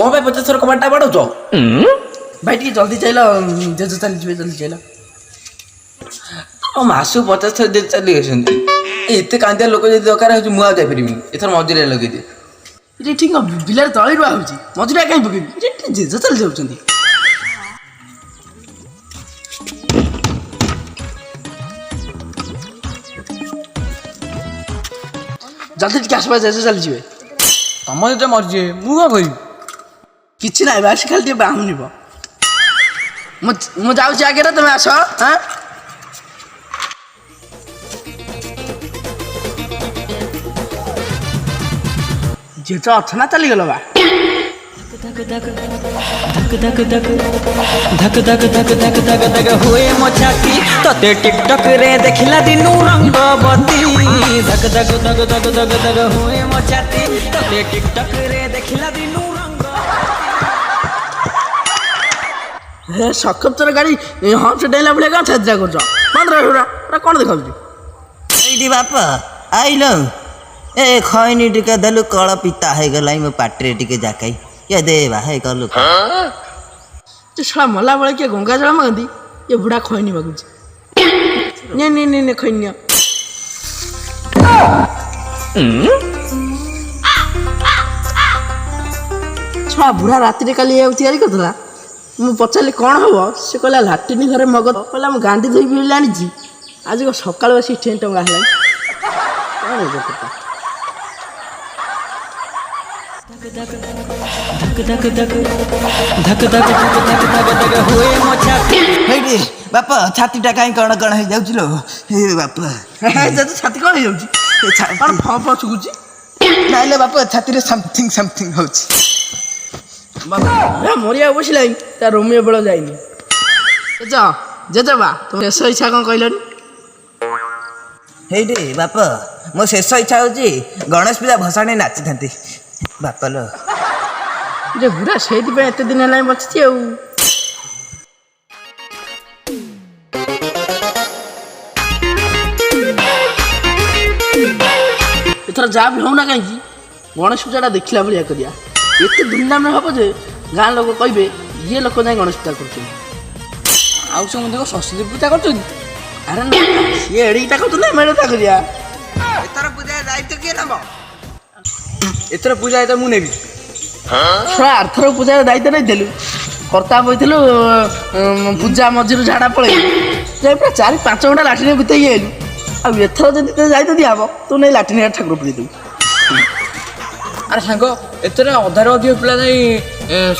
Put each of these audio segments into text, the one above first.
भाई 50 थर कबाटा बाड़ो तो भाई टी जल्दी चलो जेजो चली जिवे जल्दी चलो मासु 50 थर चली गसंती एते कांदिया लोक जदी दरकार हो मुआ जाय परिमी एथर मजुरिया लगे दे इटे ठीक बिलार तळी रुआ होची मजुरिया काई पकेबी इटे जेजो चली जाउचंती जल्दी टिके आसबा जेजो चली जिवे तम जे मरजे मु का कहि किछि नाही बास खाली टिके बाहुनिबो मु जाउची आगे रे तुमे आसो हां जेतो अथना चली गेलो बा धक धक धक होए मो छाती तते टिकटॉक रे देखिला दिनु रंगवती धक धक धक धक धक धक होए मो छाती तते टिकटॉक रे देखिला दिनु रंग हे सकप्तर गाड़ी हम से डेला बले का छज्जा करछ बंद रह कोन देखाउछी एडी बाप आइलो ए खैनी टिके देलु कळ पिता हे गलाई म पाटरे टिके जाकाई ये दे भाई कलु तो साला मला बळे के गंगा जळ मागंदी ये बुढा खैनी मागुछ ने ने ने ने खैनी छा बुढा रात्री काली ए तयारी करथला मु पचाली कोन हबो से कहला लाटिनी घरे मग कहला मु गांडी धोई बिल आनी छी आज को सकाळ बसी 10 टंगा हला कोन हो पता धक धक धक धक धक धक धक होए मो छाती हेडी बाप छाती टा काई कण कण हे जाउछ लो हे बाप जे तो छाती कोन हे जाउछ कोन फप सुगुची नाइले बाप छाती रे समथिंग होछ बाबा मोरिया बसिलाई ता रोमियो बळ जाइनी जे बा तो शेष इच्छा कोन कहलनी हेडी बाप मो शेष इच्छा होची गणेश पूजा भसाणे नाची थांती बाप लो जे बुढ़ा सेठी पे एते दिन हलाई बचती आउ एथर जा भी होना काई गणेश पूजा देखला बलिया करिया एते धूमधाम में हबो जे गां लोग कहबे ये लोक जाय गणेश पूजा करछन आउ सब देखो सरस्वती पूजा करछन अरे ना ये एडीटा करछन ना मेरे ता करिया एतर पूजा दायित्व के नबो एतर पूजा एता मु नेबी छुआ आर्थर पूजा दायित्व नहीं देलु कर्ता बइथिलु पूजा मझिरु झाड़ा पळे जे पूरा 4-5 घंटा लाटिन बितै गेलु आ एथर जदि ते दायित्व दियाबो तू नै लाटिन ठाकुर पुरी दउ अरे सांगो एतरे अधार अधिक पिला नै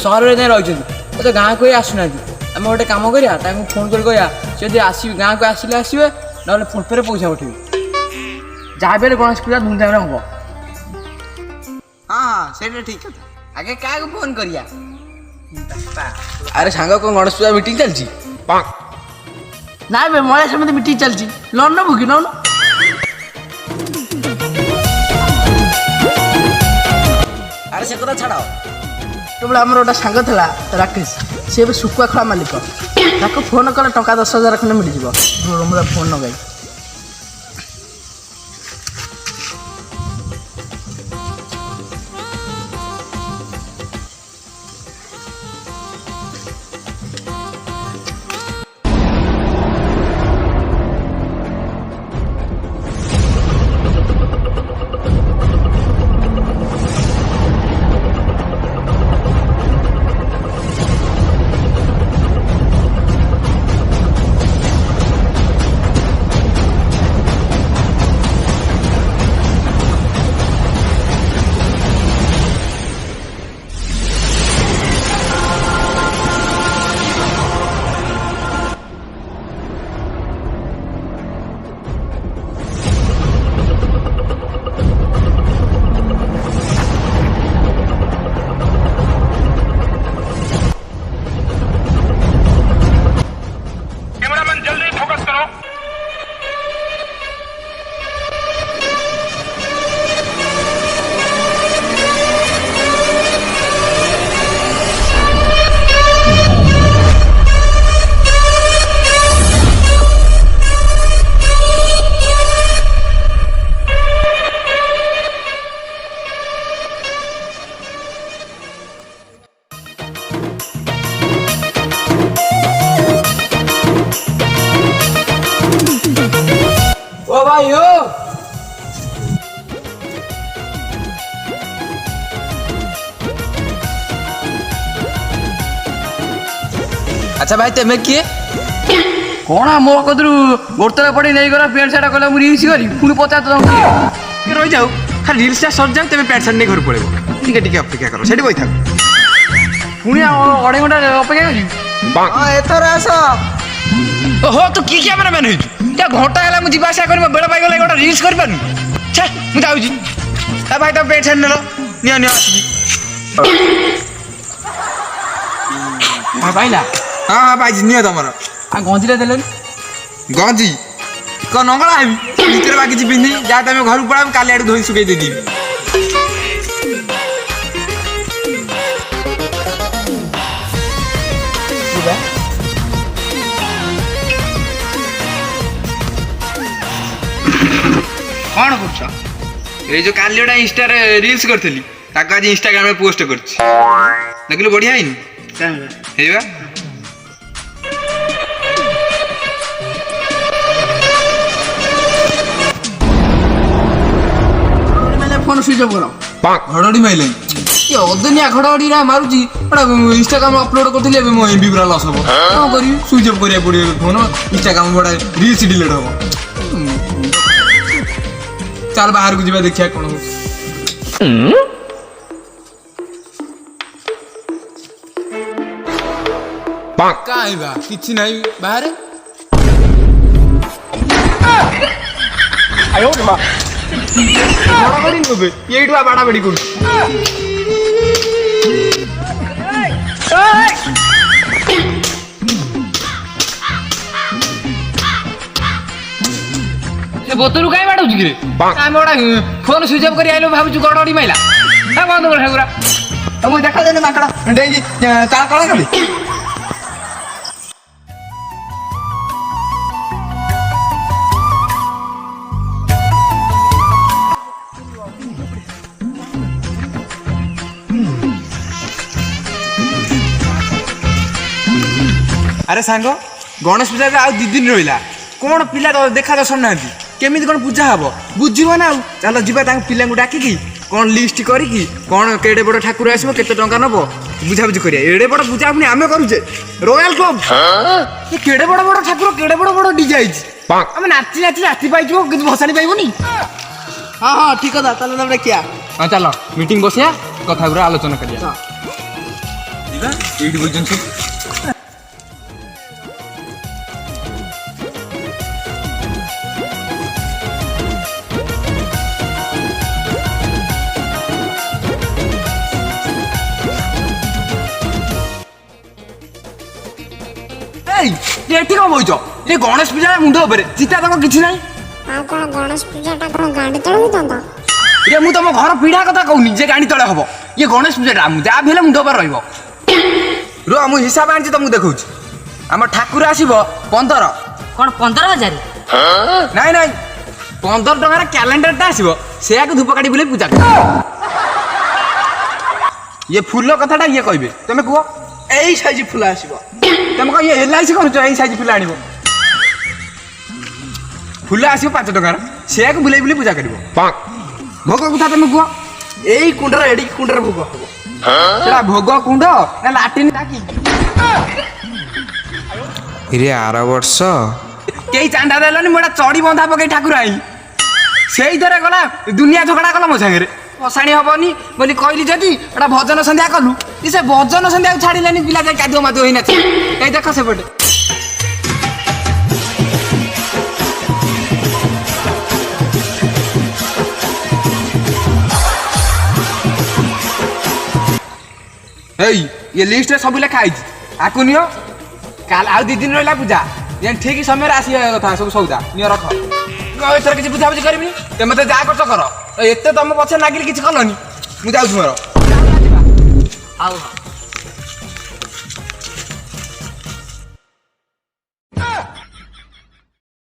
शहर रे नै रहिछन तो गां को आसुना हम गोटे काम करिया ताको फोन कर कहया से यदि आसी गां को आसिले आसीबे नले फोन पे पैसा उठेबे जहाँ बेले गणेश पूजा धूमधाम रे हबो हां सेटा ठीक है आगे का को फोन करिया अरे सांग को गणेश पूजा मीटिंग चलची ना बे मोया समिति मीटिंग चलची लोन न बुकी न अरे से कथा छाड़ो तो बड़ा हमर ओटा सांग थला राकेश से बे सुकुआ खळा मालिक ताको फोन कर टका 10,000 खने मिल जिवो हमरा फोन न गई ଆଚ୍ଛା ଭାଇ ତେମେ କିଏ? କ'ଣ ମୋ କତରୁ ଗୋଡ଼ତଳେ ପଡ଼ି ନେଇଗଲା ପ୍ୟାଣ୍ଟ ସାର୍ଟ କହିଲା ମୁଁ ରିଲ୍ସ କରି ପୁଣି ପଚାର ଟିକେ ରହିଯାଉ ଖାଲି ରିଲ୍ସଟା ସରିଯାଉ ତେବେ ପ୍ୟାଣ୍ଟ ସାର୍ଟ ନେଇ ଘରକୁ ପଳେଇବ। ଟିକେ ଟିକେ ଅପେକ୍ଷା କର ସେଠି ବଇଥାଉ। ପୁଣି ଅଢ଼େଇ ଘଣ୍ଟା ଅପେକ୍ଷା କରିବି। ଏଥର ଆସ। ଓହୋ ତୁ କି କ୍ୟାମେରା ମ୍ୟାନ୍ ହେଇଛୁ? ଘଣ୍ଟା ହେଲା ମୁଁ ଯିବା ଆସିବା କରି ବେଳ ପାଇଗଲା ଗୋଟେ ରିଲ୍ସ କରିପାରୁନି। ଛେ ମୁଁ ଯାଉଛି। ତା ଭାଇ ତମ ପ୍ୟାଣ୍ଟ ସାର୍ଟ ନେଲ ନିଅ ନିଅ ଆସିକି। ହଁ ପାଇଲା। ହଁ ହଁ ପାଇଛି ନିଅ ତମର। ଆଉ ଗଞ୍ଜିଟା ଦେଲେନି। ଗଞ୍ଜି କ'ଣ ନଙ୍ଗଳା ହେବି ଭିତରେ ବା କିଛି ପିନ୍ଧି ଯାହା ତମେ ଘରକୁ ପଳାଅ କାଲି ଆଡ଼କୁ ଧୋଇ ଶୁଖେଇ ଦେଇଦେବି। କ'ଣ କରୁଛ? ଏଇ ଯୋଉ କାଲି ଗୋଟେ ଇନଷ୍ଟାରେ ରିଲ୍ସ କରିଥିଲି ତାକୁ ଆଜି ଇନଷ୍ଟାଗ୍ରାମରେ ପୋଷ୍ଟ କରିଛି। ଦେଖିଲୁ ବଢ଼ିଆ ହେଇନି? ହେଇବା ଫୋନ୍ ସୁଇଚ୍ ଅଫ୍ କର। ଘଡ଼ଘଡ଼ି ମାଇଲାଣି। ଏ ଅଦିନିଆ ଘଡ଼ଘଡ଼ିରା ମାରୁଛି ଏଟା ଇନଷ୍ଟାଗ୍ରାମ ଅପଲୋଡ଼ କରିଥିଲି ଏବେ ମୋ ଏମ୍ବି ପୁରା ଲସ୍ ହବ। କ'ଣ କରିବି? ସୁଇଚ୍ ଅଫ୍ କରିବାକୁ ପଡ଼ିବ ଫୋନ୍। ଇନଷ୍ଟାଗ୍ରାମ ଗୁଡ଼ା ରିଲ୍ସ ଡିଲିଟ୍ ହବ। ଚାଲ ବାହାରକୁ ଯିବା ଦେଖିବା କ'ଣ ହଉଛି। କାଇବା କିଛି ନାହିଁ ବାହାରେ। ଘଡ଼ଘଡ଼ି ନବେ ଏଇଠୁ ବାଡ଼ାବାଡ଼ି କରୁଛି। ବୋତଲରୁ କାଇଁ ବାଡ଼ଉଛି କିରେ? ଆମେ ଗୋଟେ ଫୋନ୍ ସୁଇଚ୍ ଅଫ୍ କରି ଆଇଲୁ ଭାବୁଛୁ ଘଡ଼ଘଡ଼ି ମାଇଲା। ବନ୍ଦ କର ସେଗୁରା। ତମକୁ ଦେଖାଯାଉନି ମାଙ୍କଡ଼ ଡେଇଁକି ତା କଳ କଲି। ଆରେ ସାଙ୍ଗ ଗଣେଶ ପୂଜାରେ ଆଉ 2 ଦିନ ରହିଲା। କ'ଣ ପିଲା ଦେଖା ଦର୍ଶନ ନାହାନ୍ତି। କେମିତି କ'ଣ ପୂଜା ହବ ବୁଝିବ ନା। ଆଉ ଚାଲ ଯିବା ତାଙ୍କ ପିଲାଙ୍କୁ ଡାକିକି କ'ଣ ଲିଷ୍ଟ କରିକି କ'ଣ କେଡ଼େ ବଡ଼ ଠାକୁର ଆସିବ କେତେ ଟଙ୍କା ନେବ ବୁଝାବୁଝି କରିବା। ଏଡ଼େ ବଡ଼ ପୂଜା ପୁଣି ଆମେ କରୁଛେ ରୟାଲ କ୍ଲବ୍। କେଡ଼େ ବଡ଼ ବଡ଼ ଠାକୁର କେଡ଼େ ବଡ଼ ବଡ଼ ଡିଜେ ହେଇଛି। ଆମେ ନାଚି ନାଚି ରାତି ପାଇଯିବ କିନ୍ତୁ ଭସାଣି ପାଇବନି। ହଁ ହଁ ଠିକ୍ କଥା। ତାହେଲେ ତମେ ଦେଖିଆ। ହଁ ଚାଲ ମିଟିଂ ବସିବା କଥା ଗୁରା ଆଲୋଚନା କରିବା। ଯିବା ଏଇଠି ବସିଛନ୍ତି ସବୁ। ଏଠି କ'ଣ ବଇଛ? ଏ ଗଣେଶ ପୂଜା ମୁଣ୍ଡ ଉପରେ ଚିତା ତକ କିଛି ନାହିଁ। ଆଉ କ'ଣ ଗଣେଶ ପୂଜାଟା କ'ଣ ଗାଡ଼ି ତଳେ ହେଇଥାନ୍ତା? ଏ ମୁଁ ତମ ଘର ପିଢ଼ା କଥା କହୁନି ଯେ ଗାଡ଼ି ତଳେ ହବ। ଇଏ ଗଣେଶ ପୂଜାଟା ମୁଁ ଯାହା ବି ହେଲେ ମୁଣ୍ଡ ଉପରେ ରହିବ। ରୁହ ମୁଁ ହିସାବ ଆଣିଛି ତମକୁ ଦେଖଉଛି। ଆମ ଠାକୁର ଆସିବ 15। କ'ଣ 15,000? ନାଇଁ ନାଇଁ 15 ଟଙ୍କାର କ୍ୟାଲେଣ୍ଡରଟା ଆସିବ ସେୟାକୁ ଧୂପ କାଠି ବୁଲେଇ ପୂଜା କର। ଇଏ ଫୁଲ କଥାଟା ଇଏ କହିବେ ତମେ କୁହ। ଏଇ ସାଇଜ୍ ଫୁଲ ଆସିବ। ତମେ କହ ଇଏ LIC କରୁଛ ଏଇ ସାଇଜ୍ ଫୁଲ ଆଣିବ। ଫୁଲ ଆସିବ 5 ଟଙ୍କାର ସେୟାକୁ ବୁଲେଇ ବୁଲେଇ ପୂଜା କରିବ। ଭୋଗ କଥା ତମେ କୁହ। ଏଇ କୁଣ୍ଡର ଏଡ଼ିକି କୁଣ୍ଡରେ ଭୋଗ ହବ। ସେଟା ଭୋଗ କୁଣ୍ଡ ନା ଲାଟିନ୍ ଟାକି? ଇରେ ଆର ବର୍ଷ କେହି ଚାନ୍ଦା ଦେଲନି ମୁଁ ଏଟା ଚଡ଼ି ବନ୍ଧା ପକେଇ ଠାକୁର ଆଇ ସେଇଥିରେ ଗଲା ଦୁନିଆ ଝଗଡ଼ା କଲ ମୋ ସାଙ୍ଗରେ। ଭସାଣି ହବନି ବୋଲି କହିଲି ଯଦି ଏଟା ଭଜନ ସନ୍ଧ୍ୟା କଲୁ ସେ ଭଜନ ସନ୍ଧ୍ୟାକୁ ଛାଡ଼ିଲେନି ପିଲା ଯାଇ କାଦୁଅ ମାଦୁଅ ହେଇନଛି। କାହିଁ ଦେଖ ସେପଟେ ଏଇ ଇଏ ଲିଷ୍ଟରେ ସବୁ ଲେଖା ହେଇଛି। ଆକୁ ନିଅ କାଲି ଆଉ 2 ଦିନ ରହିଲା ପୂଜା ଠିକ୍ ସମୟରେ ଆସିବା କଥା ସବୁ ସଉଦା ନିଅ ରଖ। ମୁଁ ଏଥର କିଛି ବୁଝାବୁଝି କରିବି। ତମେ ତ ଯାହା କରୁଛ କର। ଏତେ ତମ ପଛରେ ଲାଗିଲି କିଛି କଲନି। ମୁଁ ଯାଉଛି ମୋର। ହଉ ହଉ।